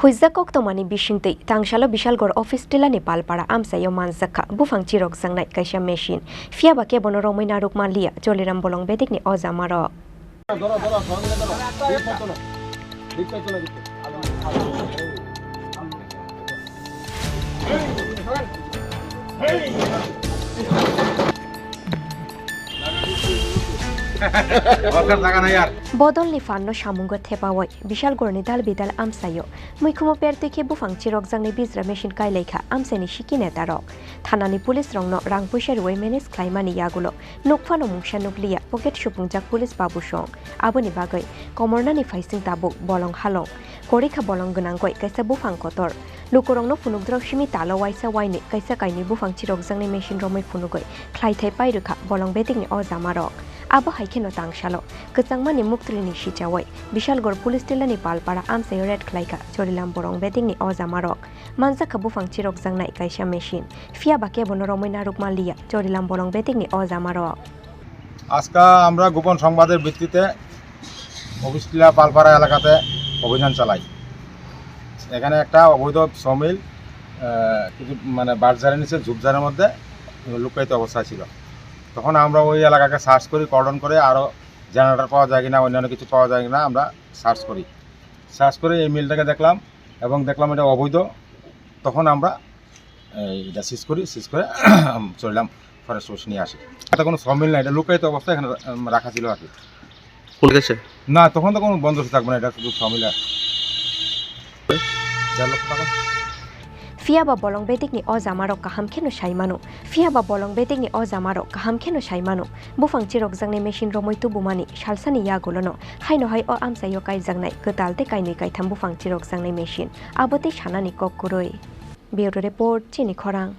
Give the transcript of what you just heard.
Huizakok tomani bishinti tangshalo bishalgor office tilani palpara amsayo manzakha bufang chirok sangnai kaisa machine fiaba ke bono romaina rukma lia joliram bolong bedikni ozamaro Bodol ni fanno shamungo thepawai bishal gorni dal bidal amsayo muikhumo pertike bufang chirok jangni bizra machine kai lekha amseni shikine tarok thanani police rongno rang puisha ruai menes klaimani yagulo nokfano mungsa nukliya pocket shopungjak police babu song aboni bagai komornani faising tabuk bolong halong korikha bolong gnangkoi kaisa bufang kotor lukorongno funukdrok shimi talo waisa waini kaisa kaini bufang chirok jangni machine romai funugoi khlaithai pairukha bolong betikni ozamarok abo haikeno tangshalo kachangmani muktrini shichawai bishalgor police tilani palpara amsayo red khlaika chorilam borong bedingni ozamarok manjaka bufang chirok jangnai kaisa machine fiaba ke bono romaina rukma liya chorilam borong bedingni ozamarok আজকে আমরা গোপন সংবাদের ভিত্তিতে অফিসটিলা পালপাড়া এলাকাতে অভিযান চালাই। এখানে একটা অবৈধ সমিল কিছু মানে বাজারের নিচে ঝুপঝাড়ের মধ্যে লুকায়িত অবস্থায় ছিল। তখন আমরা ওই এলাকাকে সার্চ করি, কর্ডন করে আরও জেনারেটর পাওয়া যায় কিনা অন্যান্য কিছু পাওয়া যায় কিনা আমরা সার্চ করে এই মিলটাকে দেখলাম এবং দেখলাম এটা অবৈধ। তখন আমরা এটা সিজ করে চললাম ফরেস্ট অফিস নিয়ে আসি। এটা কোনো সমিল না, এটা লুকায়িত অবস্থায় এখানে রাখা ছিল আর কি। না তখন তো কোনো বন্ধ থাকবে না, এটা শুধু sawmill. Fiaba bolong betikni ozamarok kahamkheno saimano fiaba bolong betikni ozamarok kahamkheno saimano bufang chirok jangnai machine romoi tubumani salsani yagolono haino hai o amsayo kai jangnai ketalte kaini kaitham bufang chirok jangnai machine abote sanani kokkuroi bureau report chini khorang।